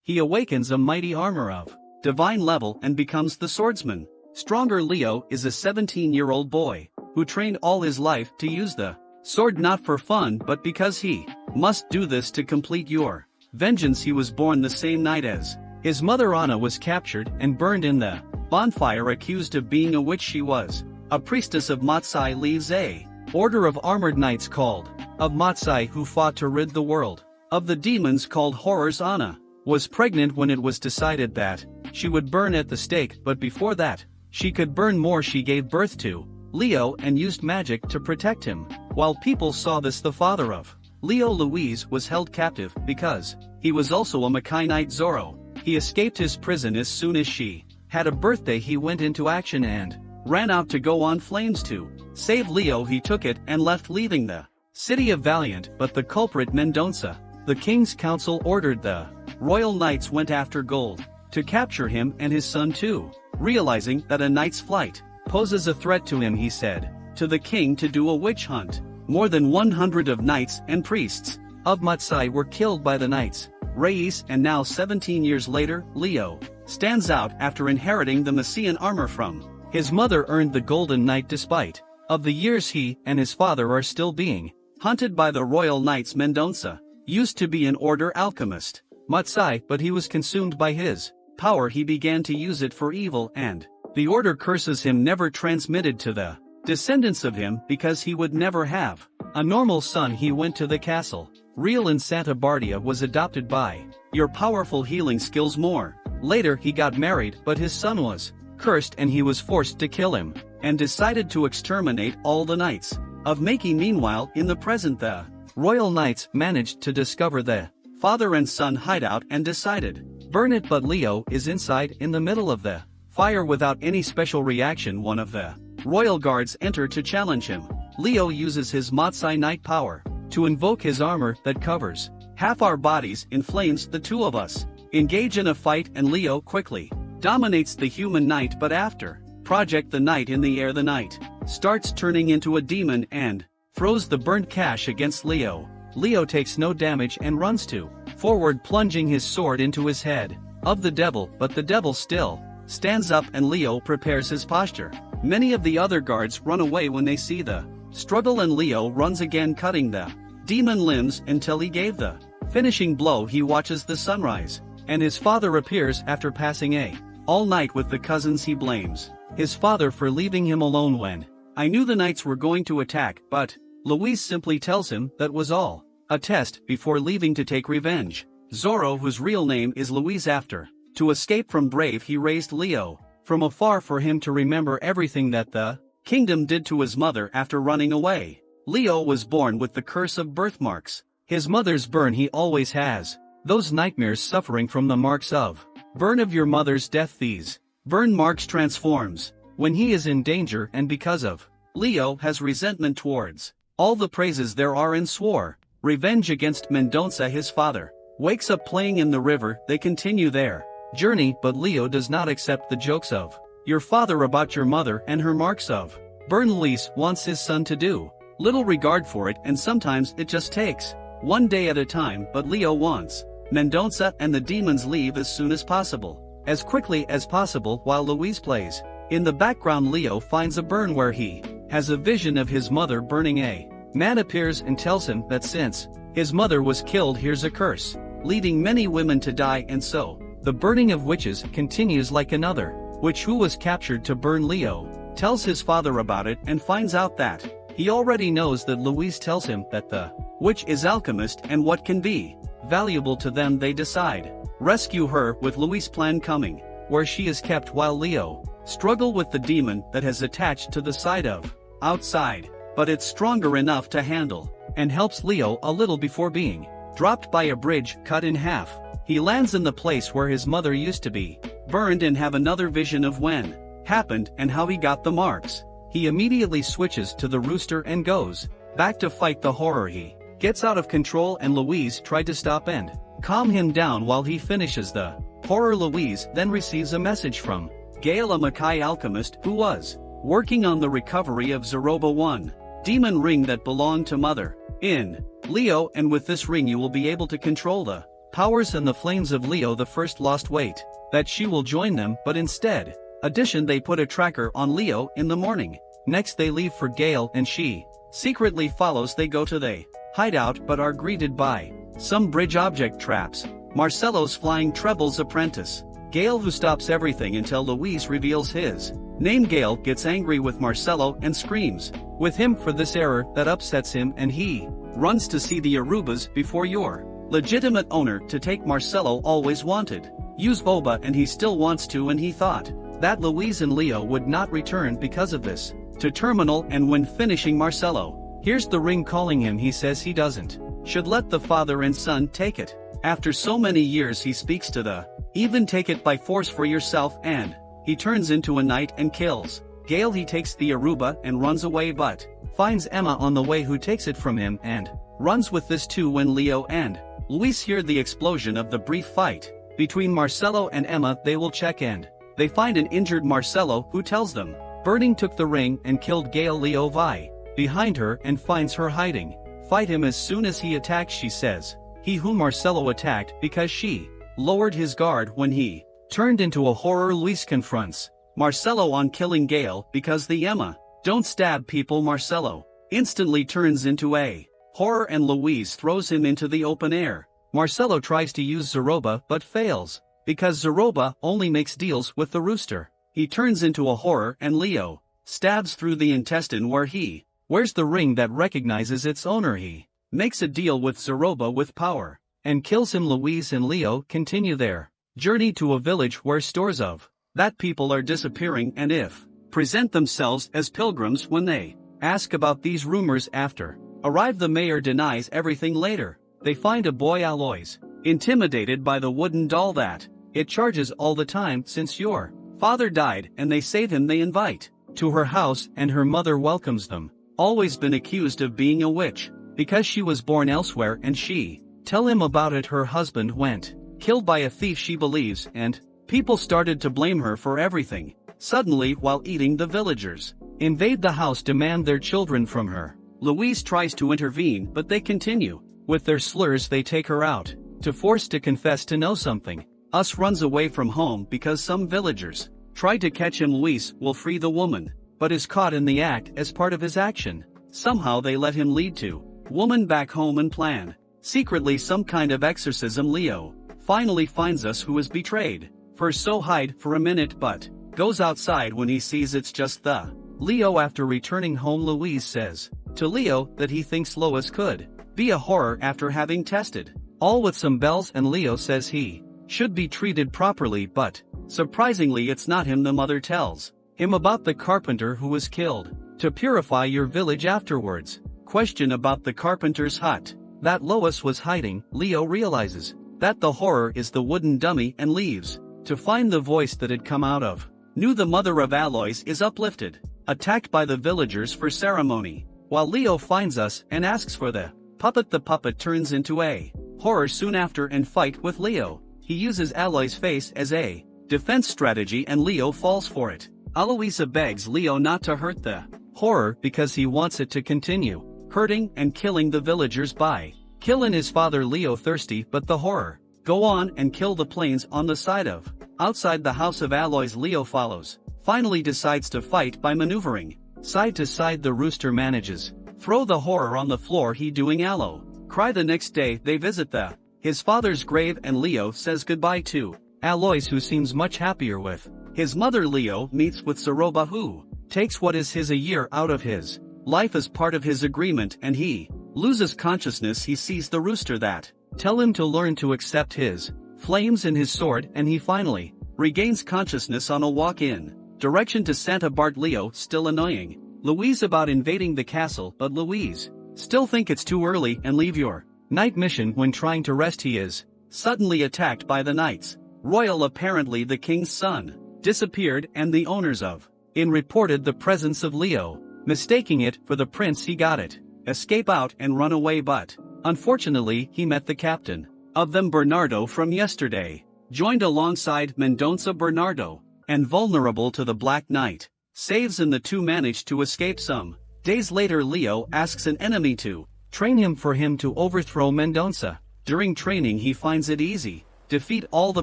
he awakens a mighty armor of divine level and becomes the Swordsman. Stronger Leo is a 17-year-old boy who trained all his life to use the sword not for fun but because he must do this to complete your vengeance. He was born the same night as his mother Anna was captured and burned in the bonfire, accused of being a witch. She was a priestess of Matsai, leaves a order of armored knights called of Matsai who fought to rid the world of the demons called horrors. Anna was pregnant when it was decided that she would burn at the stake, but before that she could burn more, she gave birth to Leo and used magic to protect him. While people saw this, the father of Leo, Louise, was held captive because he was also a Makai Knight. Zoro, he escaped his prison as soon as she had a birthday. He went into action and ran out to go on flames to save Leo. He took it and left, leaving the city of Valiant, but the culprit Mendonça. The king's council ordered the royal knights went after Gold to capture him and his son too. Realizing that a knight's flight poses a threat to him, he said to the king to do a witch hunt. More than 100 of knights and priests of Matsai were killed by the knights Reyes, and now 17 years later, Leo stands out after inheriting the Messian armor from his mother, earned the Golden Knight. Despite of the years, he and his father are still being hunted by the royal knights. Mendonça used to be an order alchemist, Matsai, but he was consumed by his power. He began to use it for evil, and the order curses him, never transmitted to the descendants of him because he would never have a normal son. He went to the castle real in Santa Bardia, was adopted by your powerful healing skills more. Later he got married, but his son was cursed and he was forced to kill him, and decided to exterminate all the knights of Makai. Meanwhile, in the present, the royal knights managed to discover the father and son hideout and decided burn it, but Leo is inside in the middle of the fire without any special reaction. One of the royal guards enter to challenge him. Leo uses his Matsai Knight power to invoke his armor that covers half our bodies in flames. The two of us engage in a fight and Leo quickly dominates the human knight, but after project the knight in the air, the knight starts turning into a demon and throws the burnt cash against Leo. Leo takes no damage and runs to forward, plunging his sword into his head of the devil, but the devil still stands up and Leo prepares his posture. Many of the other guards run away when they see the struggle, and Leo runs again, cutting the demon limbs until he gave the finishing blow. He watches the sunrise, and his father appears after passing all night with the cousins. He blames his father for leaving him alone when I knew the knights were going to attack, but Louise simply tells him that was all a test before leaving to take revenge. Zoro, whose real name is Louise, after to escape from Brave, he raised Leo from afar for him to remember everything that the kingdom did to his mother after running away. Leo was born with the curse of birthmarks. His mother's burn, he always has those nightmares, suffering from the marks of burn of your mother's death. These burn marks transforms when he is in danger, and because of Leo has resentment towards all the praises there are and swore revenge against Mendonça. His father wakes up playing in the river. They continue their journey, but Leo does not accept the jokes of your father about your mother and her marks of burn. Luis wants his son to do little regard for it, and sometimes it just takes one day at a time, but Leo wants Mendonça and the demons leave as soon as possible, as quickly as possible. While Louise plays in the background, Leo finds a burn where he has a vision of his mother burning. A man appears and tells him that since his mother was killed, here's a curse leading many women to die, and so the burning of witches continues. Like another witch who was captured to burn, Leo tells his father about it and finds out that he already knows that Louise tells him that the witch is alchemist and what can be valuable to them. They decide rescue her, with Louise' plan coming where she is kept while Leo struggle with the demon that has attached to the side of outside, but it's stronger enough to handle and helps Leo a little before being dropped by a bridge cut in half. He lands in the place where his mother used to be burned and have another vision of when happened and how he got the marks. He immediately switches to the rooster and goes back to fight the horror. He gets out of control and Louise tried to stop and calm him down while he finishes the horror. Louise then receives a message from Gale, a Makai alchemist who was working on the recovery of Zoroba, one demon ring that belonged to Mother in Leo, and with this ring you will be able to control the powers and the flames of Leo the First lost weight, that she will join them, but instead, they put a tracker on Leo in the morning. Next they leave for Gale and she secretly follows. They go to the hideout but are greeted by some bridge object traps. Marcello's flying trebles apprentice, Gale, who stops everything until Louise reveals his name. Gale gets angry with Marcello and screams with him for this error that upsets him, and he runs to see the Arubas before your legitimate owner to take. Marcello always wanted use boba and he still wants to, and he thought that Louise and Leo would not return because of this to terminal. And when finishing, Marcello hears the ring calling him. He says he doesn't should let the father and son take it. After so many years he speaks to the even take it by force for yourself, and he turns into a knight and kills Gale. He takes the Aruba and runs away, but finds Emma on the way, who takes it from him and runs with this too. When Leo and Louise hear the explosion of the brief fight between Marcello and Emma, they will check and they find an injured Marcello, who tells them Burning took the ring and killed Gale. Leo vi behind her and finds her hiding. Fight him as soon as he attacks, she says. He whom Marcello attacked because she lowered his guard when he turned into a horror. Luis confronts Marcello on killing Gale because the Emma don't stab people. Marcello instantly turns into a horror and Louise throws him into the open air. Marcello tries to use Zaroba but fails because Zaroba only makes deals with the rooster. He turns into a horror and Leo stabs through the intestine where he wears the ring that recognizes its owner. He makes a deal with Zaroba with power and kills him. Louise and Leo continue their journey to a village where stores of that people are disappearing, and if present themselves as pilgrims when they ask about these rumors. After arrive, the mayor denies everything. Later they find a boy, Alois, intimidated by the wooden doll that it charges all the time since your father died, and they save him. They invite to her house and her mother welcomes them. Always been accused of being a witch because she was born elsewhere, and she tell him about it. Her husband went killed by a thief, she believes, and people started to blame her for everything. Suddenly, while eating, the villagers invade the house, demand their children from her. Louise tries to intervene, but they continue with their slurs. They take her out to force to confess to know something. Us runs away from home because some villagers try to catch him. Luis will free the woman, but is caught in the act as part of his action. Somehow they let him lead to woman back home and plan secretly some kind of exorcism. Leo finally finds us, who is betrayed. First so hide for a minute but goes outside when he sees it's just the Leo. After returning home, Louise says to Leo that he thinks Lois could be a horror after having tested all with some bells, and Leo says he should be treated properly, but surprisingly it's not him. The mother tells him about the carpenter who was killed to purify your village afterwards. Question about the carpenter's hut that Lois was hiding. Leo realizes that the horror is the wooden dummy and leaves to find the voice that had come out of. Knew the mother of Alois is uplifted, attacked by the villagers for ceremony, while Leo finds us and asks for the puppet. The puppet turns into a horror soon after and fight with Leo. He uses Alois' face as a defense strategy and Leo falls for it. Aloisa begs Leo not to hurt the horror because he wants it to continue hurting and killing the villagers by killing his father. Leo thirsty, but the horror go on and kill the planes on the side of outside the house of Alois. Leo follows, finally decides to fight by maneuvering side to side. The rooster manages throw the horror on the floor. He doing Aloe cry. The next day they visit his father's grave and Leo says goodbye to Alois, who seems much happier with his mother. Leo meets with Zaroba, who takes what is his a year out of his life as part of his agreement, and he loses consciousness. He sees the rooster that tell him to learn to accept his flames and his sword, and he finally regains consciousness on a walk in direction to Santa Bart. Leo still annoying Louise about invading the castle, but Louise still think it's too early and leave your night mission. When trying to rest, he is suddenly attacked by the knights royal. Apparently the king's son disappeared and the owners of inn reported the presence of Leo. Mistaking it for the prince, he got it escape out and run away, but unfortunately he met the captain of them, Bernardo from yesterday, joined alongside Mendonça. Bernardo, and vulnerable to the Black Knight, saves, and the two manage to escape. Some days later Leo asks an enemy to train him for him to overthrow Mendonça. During training he finds it easy, defeat all the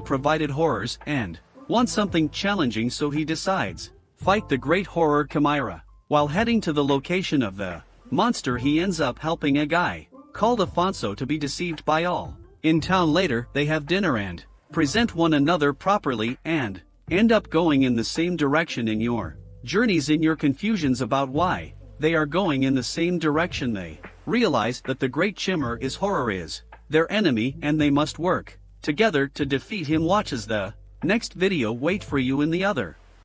provided horrors and wants something challenging, so he decides, fight the great horror Chimera. While heading to the location of the monster he ends up helping a guy called Alfonso to be deceived by all. In town later they have dinner and present one another properly and end up going in the same direction in your journeys. In your confusions about why they are going in the same direction, they realize that the great Chimera is horror is their enemy and they must work together to defeat him. Watches the next video. Wait for you in the other.